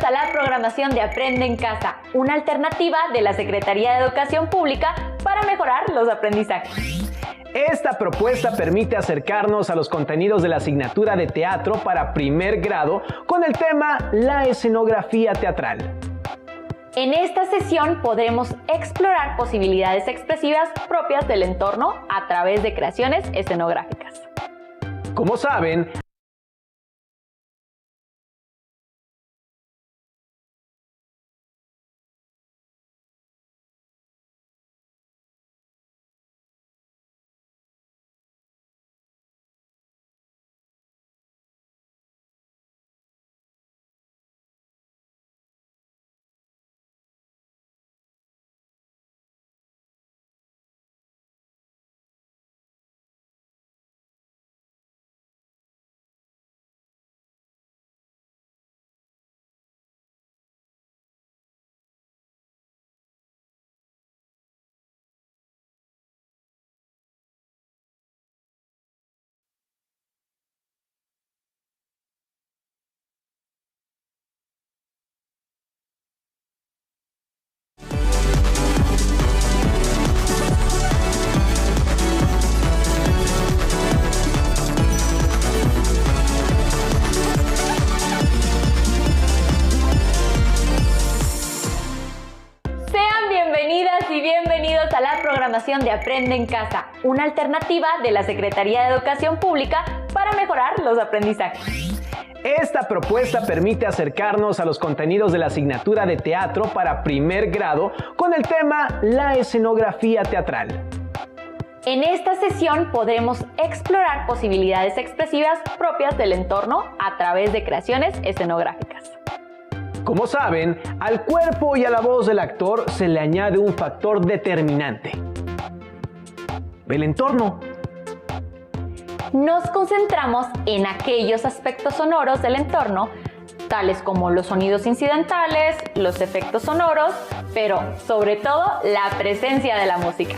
a la programación de Aprende en Casa, una alternativa de la Secretaría de Educación Pública para mejorar los aprendizajes. Esta propuesta permite acercarnos a los contenidos de la asignatura de teatro para primer grado con el tema La escenografía teatral. En esta sesión podremos explorar posibilidades expresivas propias del entorno a través de creaciones escenográficas. Como saben, bienvenidos a la programación de Aprende en Casa, una alternativa de la Secretaría de Educación Pública para mejorar los aprendizajes. Esta propuesta permite acercarnos a los contenidos de la asignatura de teatro para primer grado con el tema La escenografía teatral. En esta sesión podremos explorar posibilidades expresivas propias del entorno a través de creaciones escenográficas. Como saben, al cuerpo y a la voz del actor se le añade un factor determinante: el entorno. Nos concentramos en aquellos aspectos sonoros del entorno, tales como los sonidos incidentales, los efectos sonoros, pero sobre todo la presencia de la música.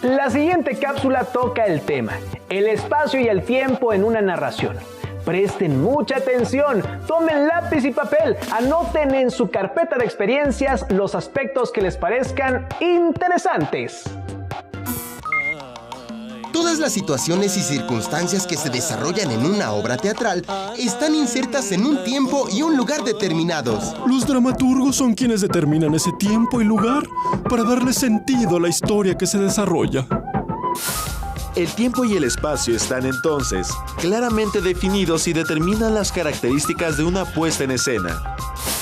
La siguiente cápsula toca el tema: el espacio y el tiempo en una narración. Presten mucha atención, tomen lápiz y papel, anoten en su carpeta de experiencias los aspectos que les parezcan interesantes. Todas las situaciones y circunstancias que se desarrollan en una obra teatral están insertas en un tiempo y un lugar determinados. Los dramaturgos son quienes determinan ese tiempo y lugar para darle sentido a la historia que se desarrolla. El tiempo y el espacio están entonces claramente definidos y determinan las características de una puesta en escena.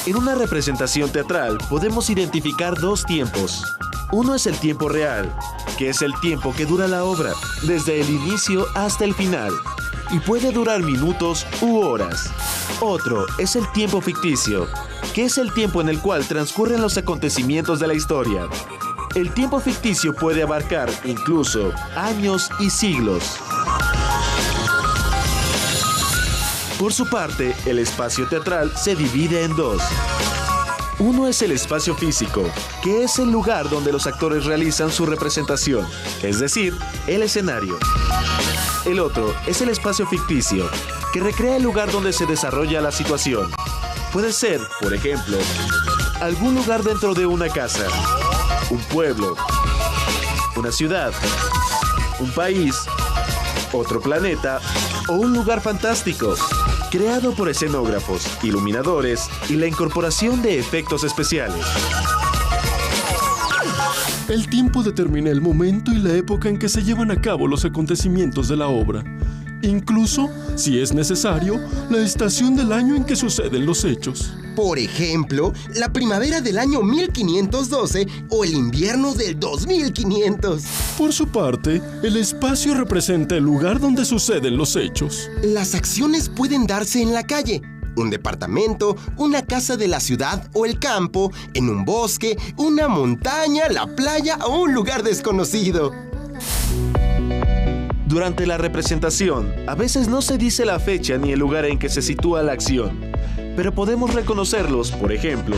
En una representación teatral podemos identificar dos tiempos. Uno es el tiempo real, que es el tiempo que dura la obra, desde el inicio hasta el final, y puede durar minutos u horas. Otro es el tiempo ficticio, que es el tiempo en el cual transcurren los acontecimientos de la historia. El tiempo ficticio puede abarcar incluso años y siglos. Por su parte, el espacio teatral se divide en dos. Uno es el espacio físico, que es el lugar donde los actores realizan su representación, es decir, el escenario. El otro es el espacio ficticio, que recrea el lugar donde se desarrolla la situación. Puede ser, por ejemplo, algún lugar dentro de una casa, un pueblo, una ciudad, un país, otro planeta o un lugar fantástico, creado por escenógrafos, iluminadores y la incorporación de efectos especiales. El tiempo determina el momento y la época en que se llevan a cabo los acontecimientos de la obra. Incluso, si es necesario, la estación del año en que suceden los hechos. Por ejemplo, la primavera del año 1512 o el invierno del 2500. Por su parte, el espacio representa el lugar donde suceden los hechos. Las acciones pueden darse en la calle, un departamento, una casa de la ciudad o el campo, en un bosque, una montaña, la playa o un lugar desconocido. Durante la representación, a veces no se dice la fecha ni el lugar en que se sitúa la acción, pero podemos reconocerlos, por ejemplo,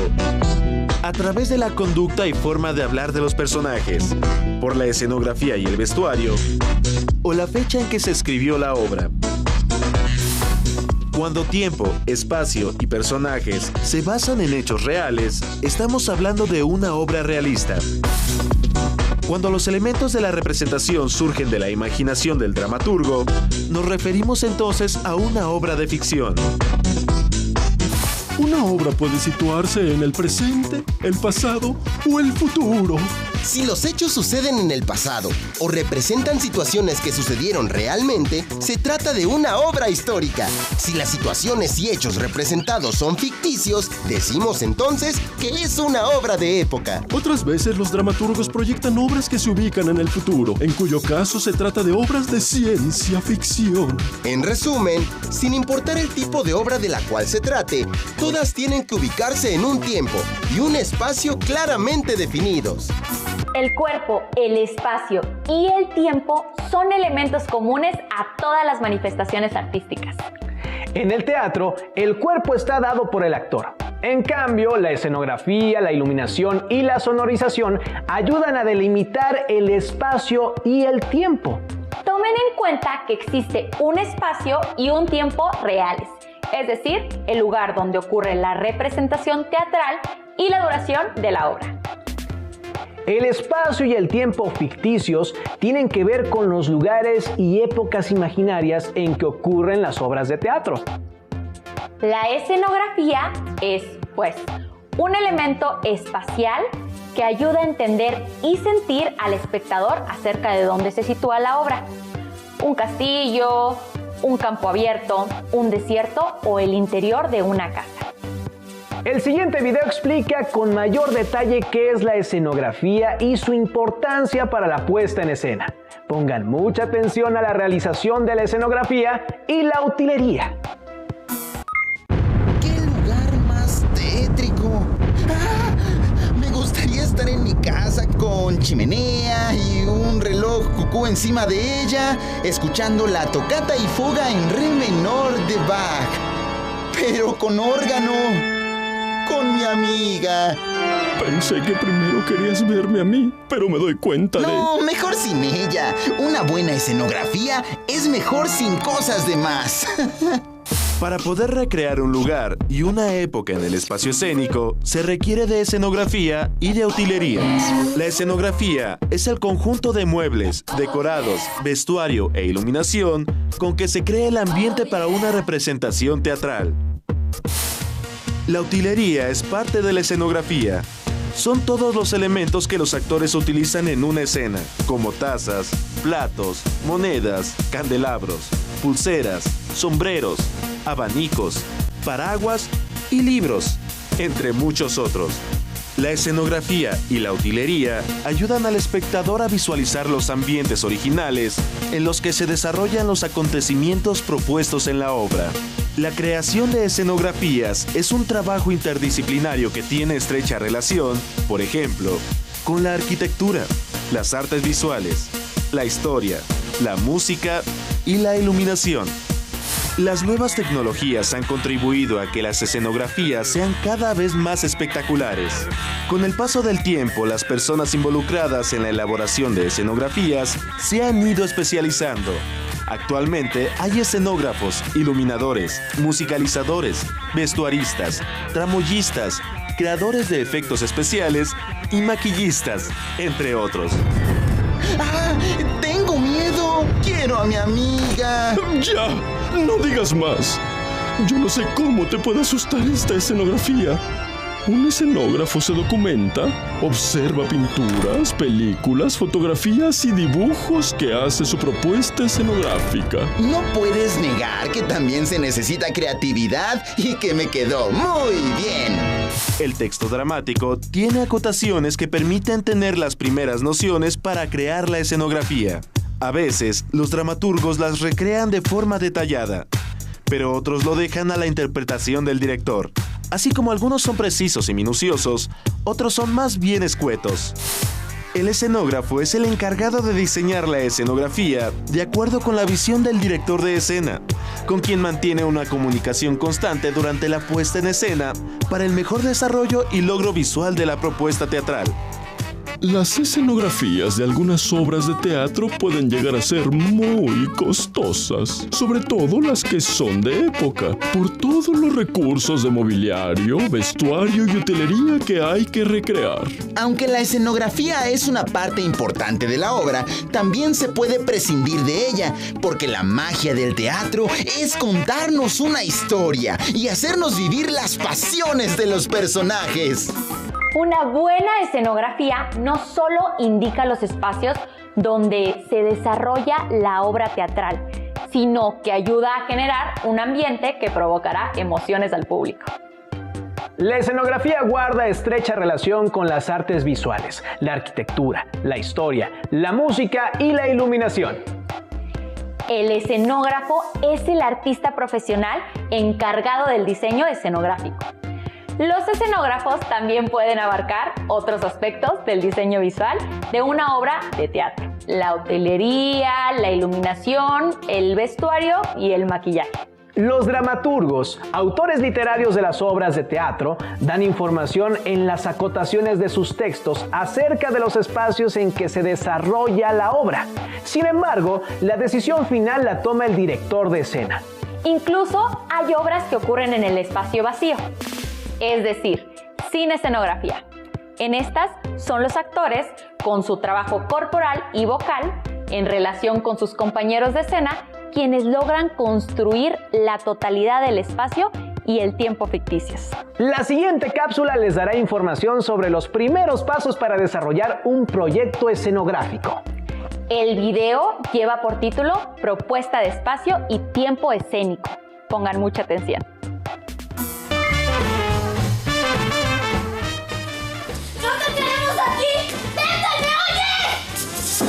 a través de la conducta y forma de hablar de los personajes, por la escenografía y el vestuario, o la fecha en que se escribió la obra. Cuando tiempo, espacio y personajes se basan en hechos reales, estamos hablando de una obra realista. Cuando los elementos de la representación surgen de la imaginación del dramaturgo, nos referimos entonces a una obra de ficción. Una obra puede situarse en el presente, el pasado o el futuro. Si los hechos suceden en el pasado o representan situaciones que sucedieron realmente, se trata de una obra histórica. Si las situaciones y hechos representados son ficticios, decimos entonces que es una obra de época. Otras veces los dramaturgos proyectan obras que se ubican en el futuro, en cuyo caso se trata de obras de ciencia ficción. En resumen, sin importar el tipo de obra de la cual se trate, todas tienen que ubicarse en un tiempo y un espacio claramente definidos. El cuerpo, el espacio y el tiempo son elementos comunes a todas las manifestaciones artísticas. En el teatro, el cuerpo está dado por el actor. En cambio, la escenografía, la iluminación y la sonorización ayudan a delimitar el espacio y el tiempo. Tomen en cuenta que existe un espacio y un tiempo reales, es decir, el lugar donde ocurre la representación teatral y la duración de la obra. El espacio y el tiempo ficticios tienen que ver con los lugares y épocas imaginarias en que ocurren las obras de teatro. La escenografía es, pues, un elemento espacial que ayuda a entender y sentir al espectador acerca de dónde se sitúa la obra. Un castillo, un campo abierto, un desierto o el interior de una casa. El siguiente video explica con mayor detalle qué es la escenografía y su importancia para la puesta en escena. Pongan mucha atención a la realización de la escenografía y la utilería. ¡Qué lugar más tétrico! Me gustaría estar en mi casa con chimenea y un reloj cucú encima de ella, escuchando la tocata y fuga en re menor de Bach, pero con órgano. Con mi amiga. Pensé que primero querías verme a mí, pero me doy cuenta de... No, mejor sin ella. Una buena escenografía es mejor sin cosas de más. Para poder recrear un lugar y una época en el espacio escénico, se requiere de escenografía y de utilería. La escenografía es el conjunto de muebles, decorados, vestuario e iluminación con que se crea el ambiente para una representación teatral. La utilería es parte de la escenografía. Son todos los elementos que los actores utilizan en una escena, como tazas, platos, monedas, candelabros, pulseras, sombreros, abanicos, paraguas y libros, entre muchos otros. La escenografía y la utilería ayudan al espectador a visualizar los ambientes originales en los que se desarrollan los acontecimientos propuestos en la obra. La creación de escenografías es un trabajo interdisciplinario que tiene estrecha relación, por ejemplo, con la arquitectura, las artes visuales, la historia, la música y la iluminación. Las nuevas tecnologías han contribuido a que las escenografías sean cada vez más espectaculares. Con el paso del tiempo, las personas involucradas en la elaboración de escenografías se han ido especializando. Actualmente hay escenógrafos, iluminadores, musicalizadores, vestuaristas, tramoyistas, creadores de efectos especiales y maquillistas, entre otros. ¡Ah! ¡Tengo miedo! ¡Quiero a mi amiga! ¡Ya! ¡No digas más! Yo no sé cómo te puede asustar esta escenografía. Un escenógrafo se documenta, observa pinturas, películas, fotografías y dibujos que hace su propuesta escenográfica. No puedes negar que también se necesita creatividad y que me quedó muy bien. El texto dramático tiene acotaciones que permiten tener las primeras nociones para crear la escenografía. A veces, los dramaturgos las recrean de forma detallada, pero otros lo dejan a la interpretación del director. Así como algunos son precisos y minuciosos, otros son más bien escuetos. El escenógrafo es el encargado de diseñar la escenografía de acuerdo con la visión del director de escena, con quien mantiene una comunicación constante durante la puesta en escena para el mejor desarrollo y logro visual de la propuesta teatral. Las escenografías de algunas obras de teatro pueden llegar a ser muy costosas, sobre todo las que son de época, por todos los recursos de mobiliario, vestuario y utilería que hay que recrear. Aunque la escenografía es una parte importante de la obra, también se puede prescindir de ella, porque la magia del teatro es contarnos una historia y hacernos vivir las pasiones de los personajes. Una buena escenografía no solo indica los espacios donde se desarrolla la obra teatral, sino que ayuda a generar un ambiente que provocará emociones al público. La escenografía guarda estrecha relación con las artes visuales, la arquitectura, la historia, la música y la iluminación. El escenógrafo es el artista profesional encargado del diseño escenográfico. Los escenógrafos también pueden abarcar otros aspectos del diseño visual de una obra de teatro: la utilería, la iluminación, el vestuario y el maquillaje. Los dramaturgos, autores literarios de las obras de teatro, dan información en las acotaciones de sus textos acerca de los espacios en que se desarrolla la obra. Sin embargo, la decisión final la toma el director de escena. Incluso hay obras que ocurren en el espacio vacío, es decir, sin escenografía. En estas son los actores, con su trabajo corporal y vocal, en relación con sus compañeros de escena, quienes logran construir la totalidad del espacio y el tiempo ficticios. La siguiente cápsula les dará información sobre los primeros pasos para desarrollar un proyecto escenográfico. El video lleva por título Propuesta de espacio y tiempo escénico. Pongan mucha atención. ¡No te tenemos aquí! ¡Vete, me oyes!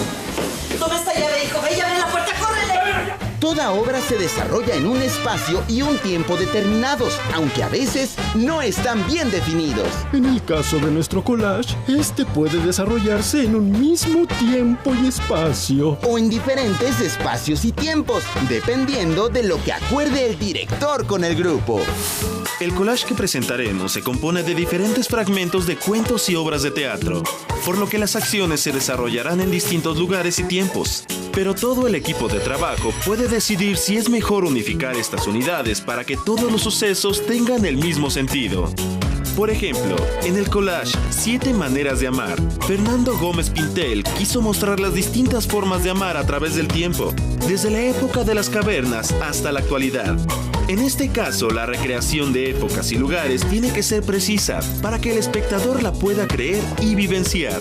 ¿Dónde está llave, hijo? ¡Ve, llave en la puerta, córrele! Toda obra se desarrolla en un espacio y un tiempo determinados, aunque a veces no están bien definidos. En el caso de nuestro collage, este puede desarrollarse en un mismo tiempo y espacio. O en diferentes espacios y tiempos, dependiendo de lo que acuerde el director con el grupo. El collage que presentaremos se compone de diferentes fragmentos de cuentos y obras de teatro, por lo que las acciones se desarrollarán en distintos lugares y tiempos. Pero todo el equipo de trabajo puede decidir si es mejor unificar estas unidades para que todos los sucesos tengan el mismo sentido. Por ejemplo, en el collage 7 maneras de amar, Fernando Gómez Pintel quiso mostrar las distintas formas de amar a través del tiempo, desde la época de las cavernas hasta la actualidad. En este caso, la recreación de épocas y lugares tiene que ser precisa para que el espectador la pueda creer y vivenciar.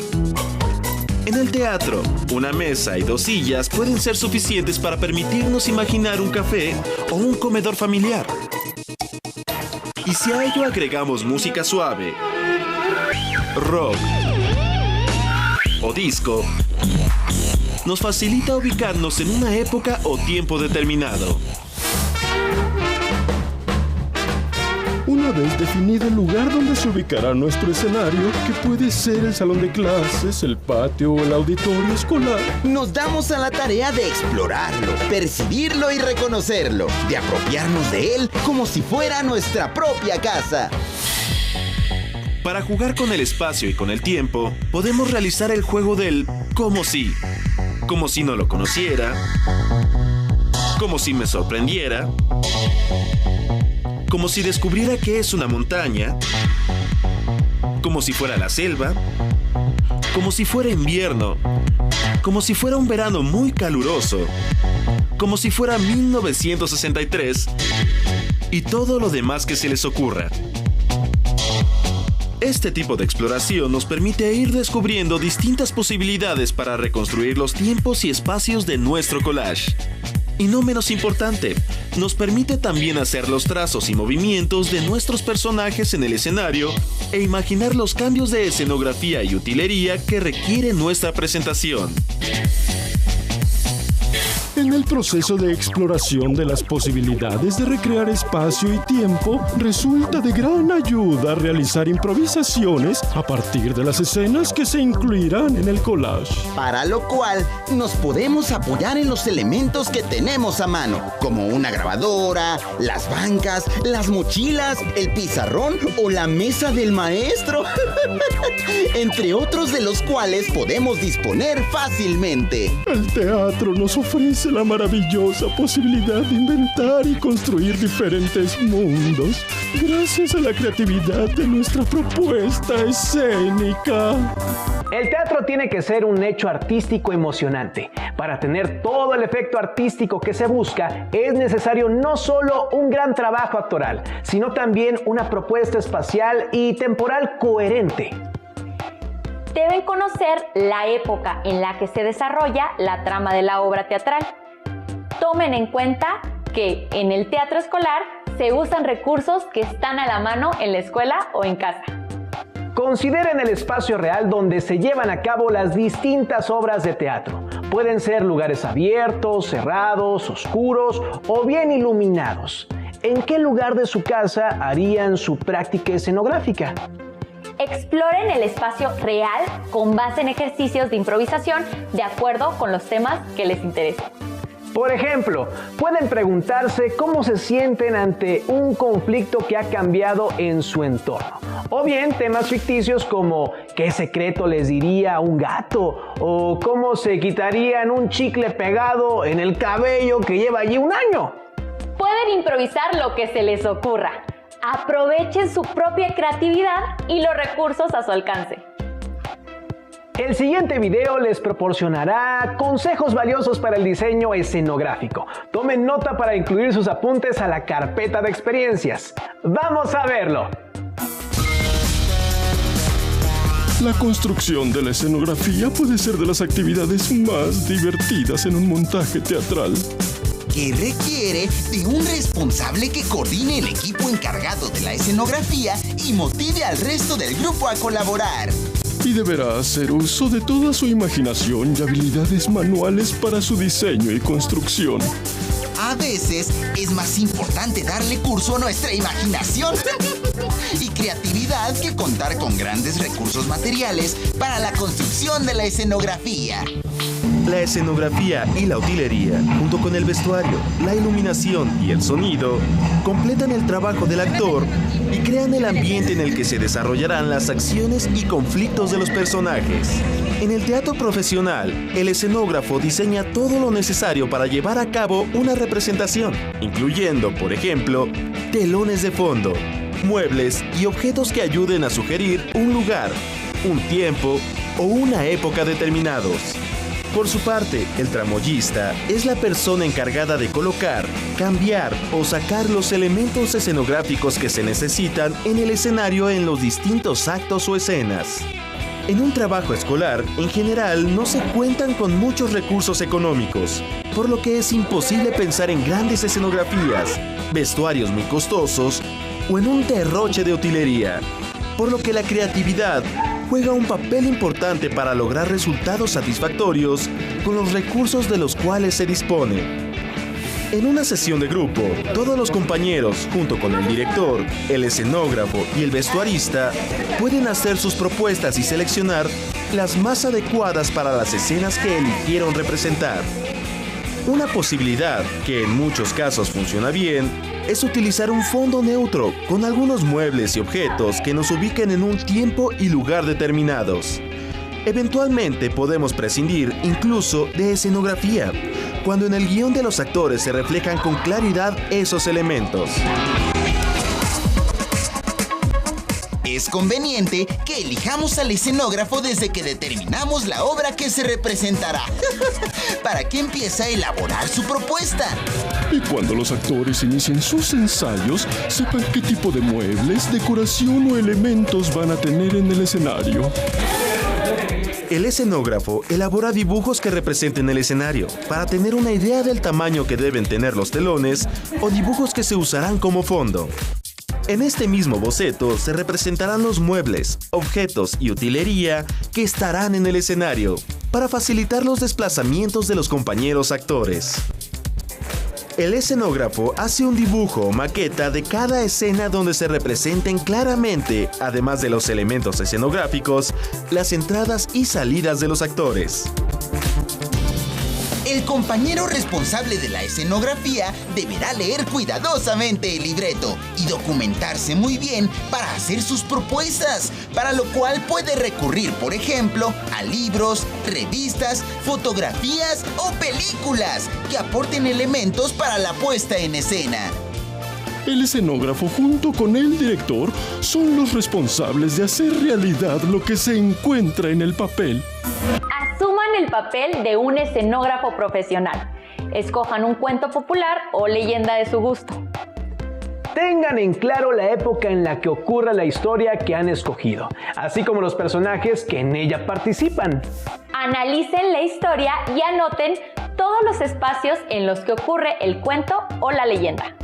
En el teatro, una mesa y 2 sillas pueden ser suficientes para permitirnos imaginar un café o un comedor familiar. Y si a ello agregamos música suave, rock o disco, nos facilita ubicarnos en una época o tiempo determinado. Una vez definido el lugar donde se ubicará nuestro escenario, que puede ser el salón de clases, el patio o el auditorio escolar, Nos damos a la tarea de explorarlo, percibirlo y reconocerlo, de apropiarnos de él como si fuera nuestra propia casa. Para jugar con el espacio y con el tiempo, podemos realizar el juego del como si no lo conociera, como si me sorprendiera, como si descubriera que es una montaña, como si fuera la selva, como si fuera invierno, como si fuera un verano muy caluroso, como si fuera 1963 y todo lo demás que se les ocurra. Este tipo de exploración nos permite ir descubriendo distintas posibilidades para reconstruir los tiempos y espacios de nuestro collage. Y no menos importante, nos permite también hacer los trazos y movimientos de nuestros personajes en el escenario e imaginar los cambios de escenografía y utilería que requiere nuestra presentación. en En el proceso de exploración de las posibilidades de recrear espacio y tiempo, resulta de gran ayuda realizar improvisaciones a partir de las escenas que se incluirán en el collage. Para lo cual nos podemos apoyar en los elementos que tenemos a mano, como una grabadora, las bancas, las mochilas, el pizarrón o la mesa del maestro, entre otros de los cuales podemos disponer fácilmente. El teatro nos ofrece la maravillosa posibilidad de inventar y construir diferentes mundos gracias a la creatividad de nuestra propuesta escénica. El teatro tiene que ser un hecho artístico emocionante. Para tener todo el efecto artístico que se busca, es necesario no solo un gran trabajo actoral, sino también una propuesta espacial y temporal coherente. Deben conocer la época en la que se desarrolla la trama de la obra teatral. Tomen en cuenta que en el teatro escolar se usan recursos que están a la mano en la escuela o en casa. Consideren el espacio real donde se llevan a cabo las distintas obras de teatro. Pueden ser lugares abiertos, cerrados, oscuros o bien iluminados. ¿En qué lugar de su casa harían su práctica escenográfica? Exploren el espacio real con base en ejercicios de improvisación de acuerdo con los temas que les interesen. Por ejemplo, pueden preguntarse cómo se sienten ante un conflicto que ha cambiado en su entorno. O bien temas ficticios como ¿qué secreto les diría a un gato? O ¿cómo se quitarían un chicle pegado en el cabello que lleva allí un año? Pueden improvisar lo que se les ocurra. Aprovechen su propia creatividad y los recursos a su alcance. El siguiente video les proporcionará consejos valiosos para el diseño escenográfico. Tomen nota para incluir sus apuntes a la carpeta de experiencias. ¡Vamos a verlo! La construcción de la escenografía puede ser de las actividades más divertidas en un montaje teatral. Que requiere de un responsable que coordine el equipo encargado de la escenografía y motive al resto del grupo a colaborar. Y deberá hacer uso de toda su imaginación y habilidades manuales para su diseño y construcción. A veces es más importante darle curso a nuestra imaginación y creatividad que contar con grandes recursos materiales para la construcción de la escenografía. La escenografía y la utilería, junto con el vestuario, la iluminación y el sonido, completan el trabajo del actor y crean el ambiente en el que se desarrollarán las acciones y conflictos de los personajes. En el teatro profesional, el escenógrafo diseña todo lo necesario para llevar a cabo una representación, incluyendo, por ejemplo, telones de fondo, muebles y objetos que ayuden a sugerir un lugar, un tiempo o una época determinados. Por su parte, el tramoyista es la persona encargada de colocar, cambiar o sacar los elementos escenográficos que se necesitan en el escenario en los distintos actos o escenas. En un trabajo escolar, en general, no se cuentan con muchos recursos económicos, por lo que es imposible pensar en grandes escenografías, vestuarios muy costosos o en un derroche de utilería, por lo que la creatividad juega un papel importante para lograr resultados satisfactorios con los recursos de los cuales se dispone. En una sesión de grupo, todos los compañeros, junto con el director, el escenógrafo y el vestuarista, pueden hacer sus propuestas y seleccionar las más adecuadas para las escenas que eligieron representar. Una posibilidad, que en muchos casos funciona bien, es utilizar un fondo neutro con algunos muebles y objetos que nos ubiquen en un tiempo y lugar determinados. Eventualmente podemos prescindir incluso de escenografía, cuando en el guión de los actores se reflejan con claridad esos elementos. Es conveniente que elijamos al escenógrafo desde que determinamos la obra que se representará, para que empiece a elaborar su propuesta. Y cuando los actores inicien sus ensayos, sepan qué tipo de muebles, decoración o elementos van a tener en el escenario. El escenógrafo elabora dibujos que representen el escenario, para tener una idea del tamaño que deben tener los telones o dibujos que se usarán como fondo. En este mismo boceto se representarán los muebles, objetos y utilería que estarán en el escenario, para facilitar los desplazamientos de los compañeros actores. El escenógrafo hace un dibujo o maqueta de cada escena donde se representen claramente, además de los elementos escenográficos, las entradas y salidas de los actores. El compañero responsable de la escenografía deberá leer cuidadosamente el libreto y documentarse muy bien para hacer sus propuestas, para lo cual puede recurrir, por ejemplo, a libros, revistas, fotografías o películas que aporten elementos para la puesta en escena. El escenógrafo junto con el director son los responsables de hacer realidad lo que se encuentra en el papel. Asuman el papel de un escenógrafo profesional. Escojan un cuento popular o leyenda de su gusto. Tengan en claro la época en la que ocurra la historia que han escogido, así como los personajes que en ella participan. Analicen la historia y anoten todos los espacios en los que ocurre el cuento o la leyenda.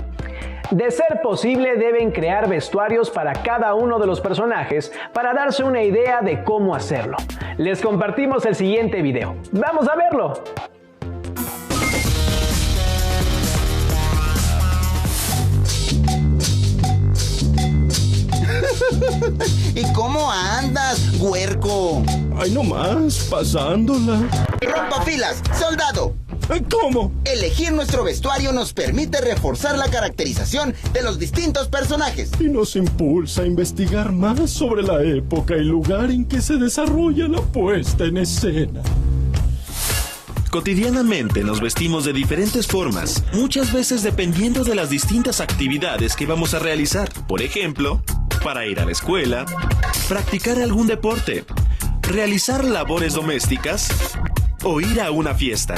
De ser posible, deben crear vestuarios para cada uno de los personajes para darse una idea de cómo hacerlo. Les compartimos el siguiente video. ¡Vamos a verlo! ¿Y cómo andas, huerco? Ay, no más, pasándola. ¡Rompa filas, soldado! ¿Cómo? Elegir nuestro vestuario nos permite reforzar la caracterización de los distintos personajes. Y nos impulsa a investigar más sobre la época y lugar en que se desarrolla la puesta en escena. Cotidianamente nos vestimos de diferentes formas, muchas veces dependiendo de las distintas actividades que vamos a realizar. Por ejemplo, para ir a la escuela, practicar algún deporte, realizar labores domésticas o ir a una fiesta.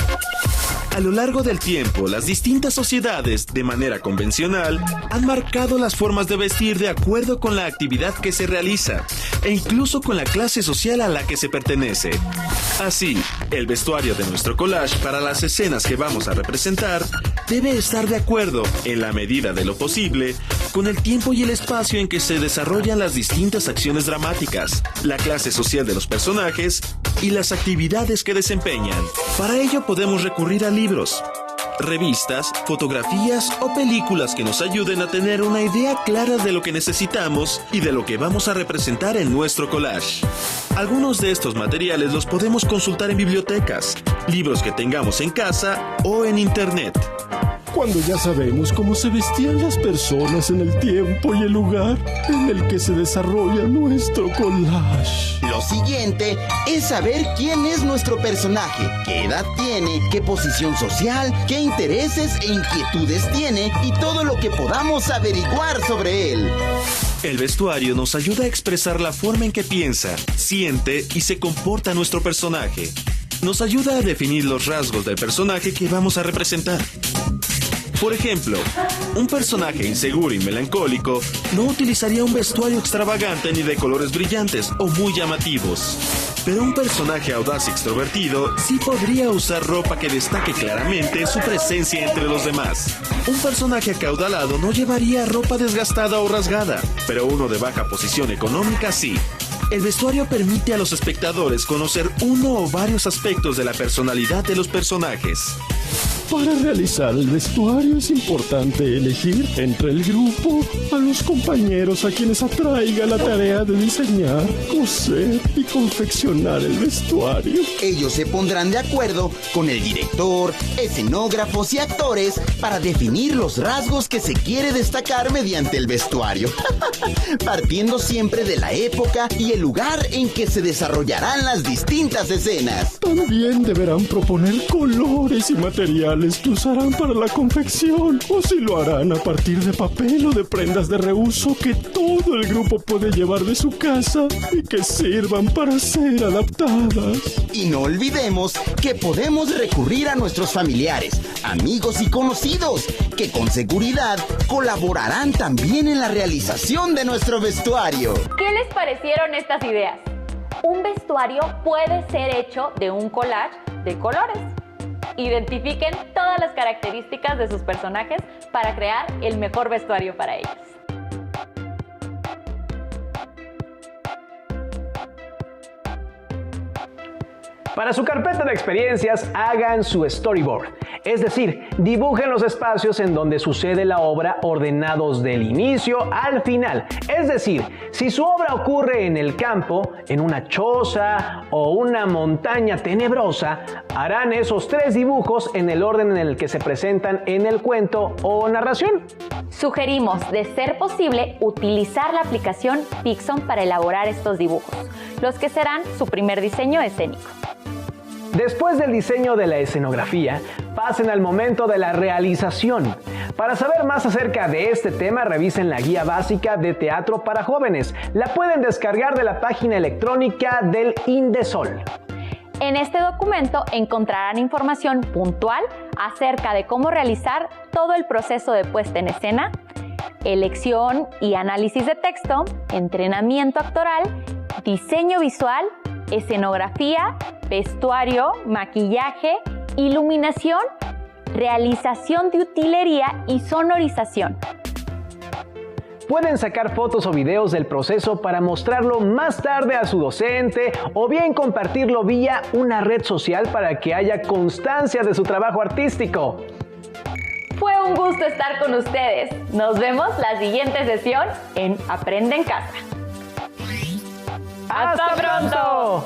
A lo largo del tiempo, las distintas sociedades, de manera convencional, han marcado las formas de vestir de acuerdo con la actividad que se realiza e incluso con la clase social a la que se pertenece. Así, el vestuario de nuestro collage para las escenas que vamos a representar debe estar de acuerdo, en la medida de lo posible, con el tiempo y el espacio en que se desarrollan las distintas acciones dramáticas, la clase social de los personajes y las actividades que desempeñan. Para ello podemos recurrir a libros, revistas, fotografías o películas que nos ayuden a tener una idea clara de lo que necesitamos y de lo que vamos a representar en nuestro collage. Algunos de estos materiales los podemos consultar en bibliotecas, libros que tengamos en casa o en internet. Cuando ya sabemos cómo se vestían las personas en el tiempo y el lugar en el que se desarrolla nuestro collage. Lo siguiente es saber quién es nuestro personaje, qué edad tiene, qué posición social, qué intereses e inquietudes tiene y todo lo que podamos averiguar sobre él. El vestuario nos ayuda a expresar la forma en que piensa, siente y se comporta nuestro personaje. Nos ayuda a definir los rasgos del personaje que vamos a representar. Por ejemplo, un personaje inseguro y melancólico no utilizaría un vestuario extravagante ni de colores brillantes o muy llamativos. Pero un personaje audaz y extrovertido sí podría usar ropa que destaque claramente su presencia entre los demás. Un personaje acaudalado no llevaría ropa desgastada o rasgada, pero uno de baja posición económica sí. El vestuario permite a los espectadores conocer uno o varios aspectos de la personalidad de los personajes. Para realizar el vestuario es importante elegir entre el grupo a los compañeros a quienes atraiga la tarea de diseñar, coser y confeccionar el vestuario. Ellos se pondrán de acuerdo con el director, escenógrafos y actores para definir los rasgos que se quiere destacar mediante el vestuario, partiendo siempre de la época y el lugar en que se desarrollarán las distintas escenas. También deberán proponer colores y materiales que usarán para la confección, o si lo harán a partir de papel o de prendas de reuso que todo el grupo puede llevar de su casa y que sirvan para ser adaptadas. Y no olvidemos que podemos recurrir a nuestros familiares, amigos y conocidos, que con seguridad colaborarán también en la realización de nuestro vestuario. ¿Qué les parecieron estas ideas? Un vestuario puede ser hecho de un collage de colores. Identifiquen todas las características de sus personajes para crear el mejor vestuario para ellos. Para su carpeta de experiencias, hagan su storyboard, es decir, dibujen los espacios en donde sucede la obra ordenados del inicio al final. Es decir, si su obra ocurre en el campo, en una choza o una montaña tenebrosa, harán esos 3 dibujos en el orden en el que se presentan en el cuento o narración. Sugerimos, de ser posible, utilizar la aplicación Pixon para elaborar estos dibujos, los que serán su primer diseño escénico. Después del diseño de la escenografía, pasen al momento de la realización. Para saber más acerca de este tema, revisen la guía básica de teatro para jóvenes. La pueden descargar de la página electrónica del INDESOL. En este documento encontrarán información puntual acerca de cómo realizar todo el proceso de puesta en escena, elección y análisis de texto, entrenamiento actoral, diseño visual, escenografía, vestuario, maquillaje, iluminación, realización de utilería y sonorización. Pueden sacar fotos o videos del proceso para mostrarlo más tarde a su docente o bien compartirlo vía una red social para que haya constancia de su trabajo artístico. Fue un gusto estar con ustedes. Nos vemos la siguiente sesión en Aprende en Casa. ¡Hasta pronto!